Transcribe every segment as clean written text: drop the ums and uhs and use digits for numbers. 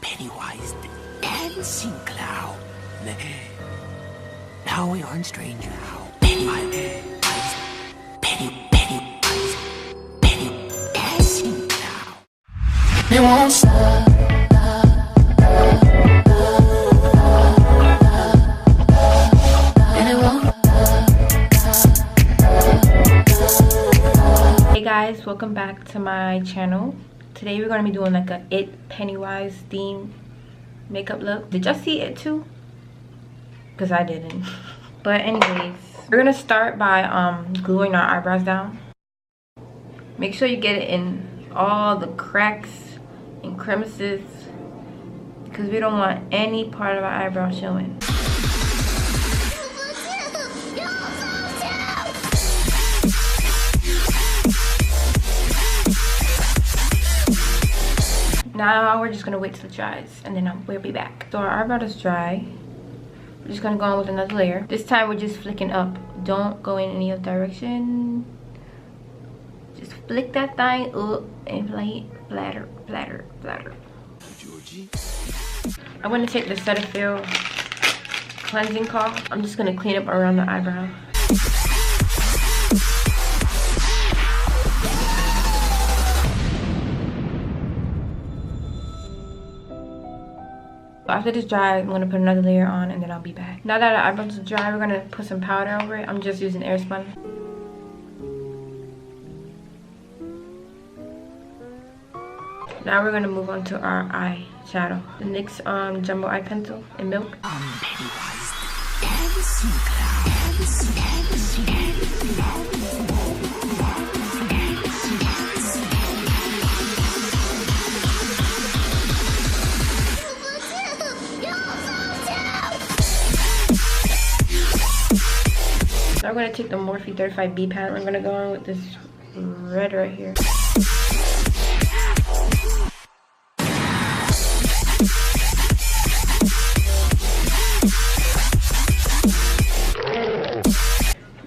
Pennywise the dancing clown. Now we are in Stranger House. Pennywise, dancing clown. It won't stop. Hey guys, welcome back to my channel. Today we're going to be doing like a Pennywise theme makeup look. Did y'all see it too? Because I didn't. But anyways, we're going to start by gluing our eyebrows down. Make sure you get it in all the cracks and crevices, because we don't want any part of our eyebrow showing. Now we're just gonna wait till it dries, and then we'll be back. So our eyebrow is dry. We're just gonna go on with another layer. This time we're just flicking up. Don't go in any other direction. Just flick that thing up and flatter, flatter, flatter. I'm gonna take the Cetaphil cleansing cloth. I'm just gonna clean up around the eyebrow. After this dries, I'm going to put another layer on and then I'll be back. Now that our eyebrows are dry, we're going to put some powder over it. I'm just using Airspun. Now we're going to move on to our eyeshadow. The NYX Jumbo Eye Pencil in Milk. Now we're going to take the Morphe 35B palette. We're going to go on with this red right here.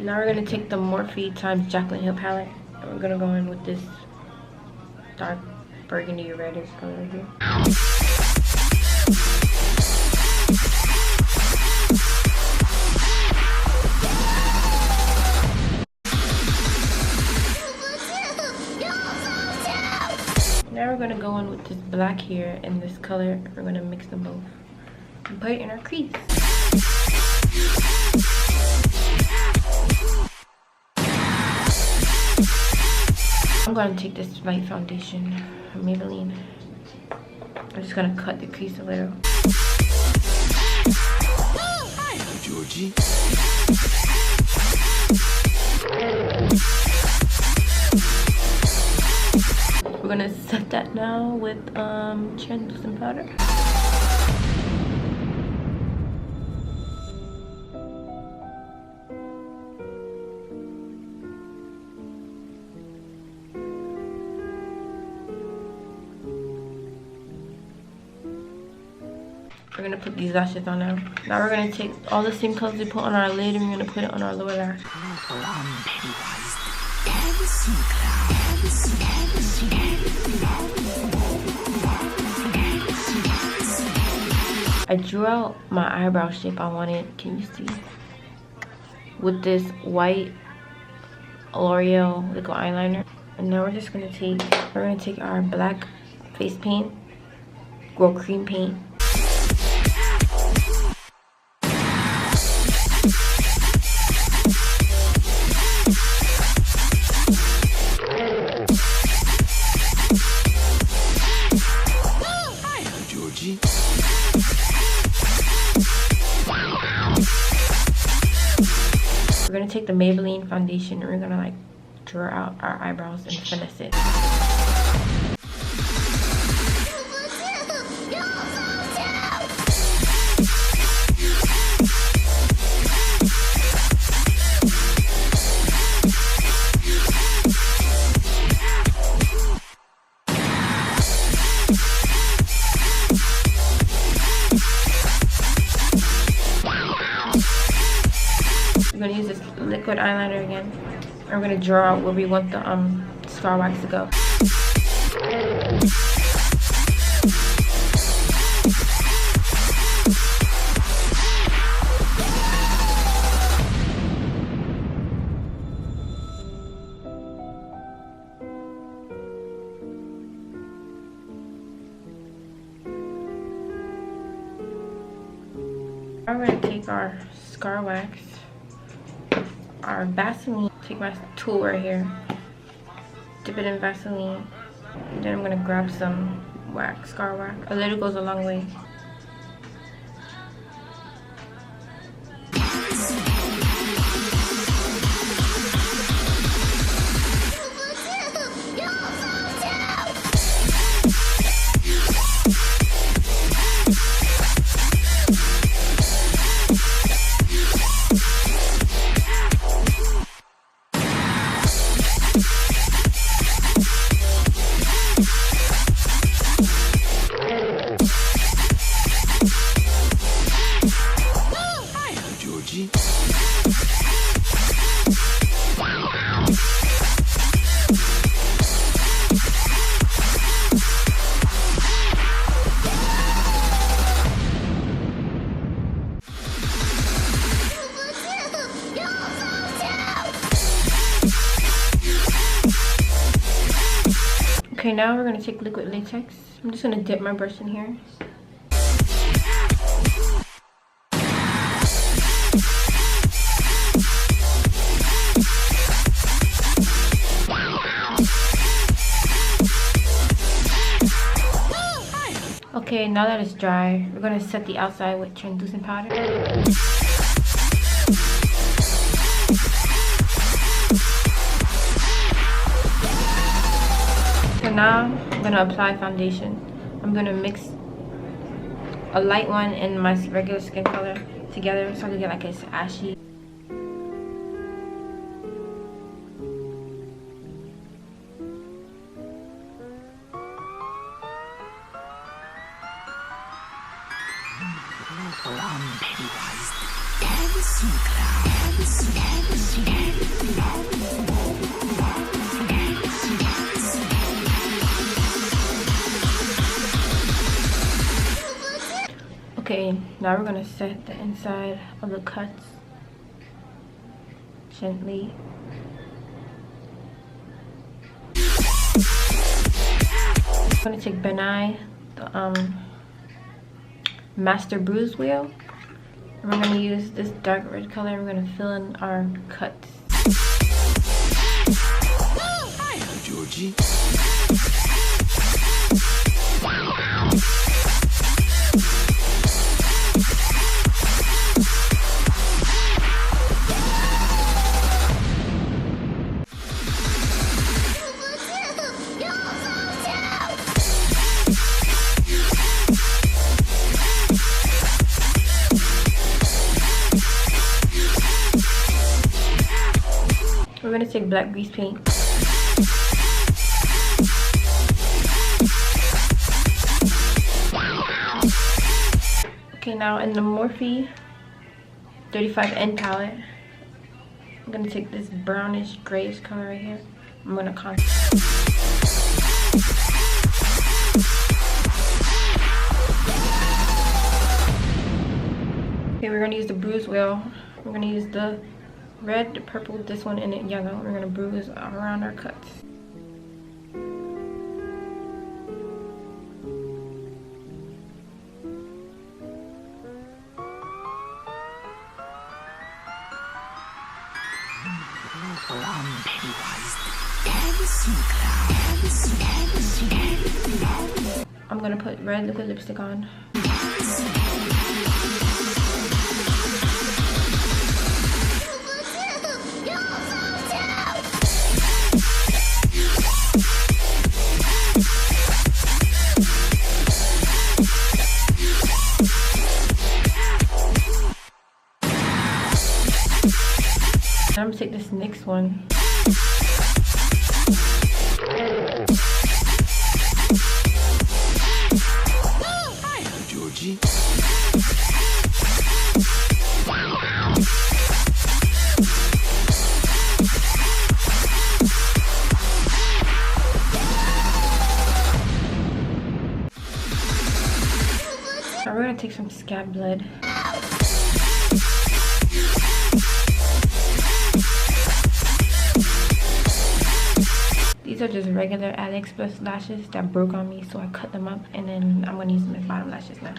Now we're going to take the Morphe x Jaclyn Hill palette. And we're going to go in with this dark burgundy reddish color right here. Now we're going to go in with this black here and this color. We're going to mix them both and put it in our crease. I'm going to take this light foundation from Maybaline. I'm just going to cut the crease a little. Hi, Georgie. We're gonna set that now with translucent powder. We're gonna put these lashes on now. Now we're gonna take all the same colors we put on our lid and we're gonna put it on our lower lash. I drew out my eyebrow shape I wanted. Can you see? With this white L'Oreal liquid eyeliner. And now we're gonna take our black face paint, cream paint. We're gonna take the Maybaline foundation and we're gonna like draw out our eyebrows and finesse it. We're gonna use this liquid eyeliner again. And we're gonna draw out where we want the star wax to go. Now we're gonna take our scar wax, our Vaseline, take my tool right here, dip it in Vaseline, then I'm gonna grab some wax, scar wax. A little goes a long way. Okay, now we're gonna take liquid latex. I'm just gonna dip my brush in here. Okay, now that it's dry, we're gonna set the outside with translucent powder. So now I'm gonna apply foundation. I'm gonna mix a light one and my regular skin color together so I can get like it's ashy. Okay, now we're gonna set the inside of the cuts gently. I'm gonna take Benai, the Master Bruise Wheel, and we're gonna use this dark red color and we're gonna fill in our cuts. Georgie. We're gonna take black grease paint. Okay, now in the Morphe 35N palette, I'm gonna take this brownish grayish color right here. I'm gonna concentrate. Okay, we're gonna use the bruise wheel. We're gonna use the red, the purple, this one, and the yellow. We're gonna bruise around our cuts. I'm gonna put red liquid lipstick on. I'm gonna take this Nyx one. Georgie. Now we're gonna take some Scab Blood. These are just regular Aliexpress lashes that broke on me, so I cut them up and then I'm gonna use them as bottom lashes now.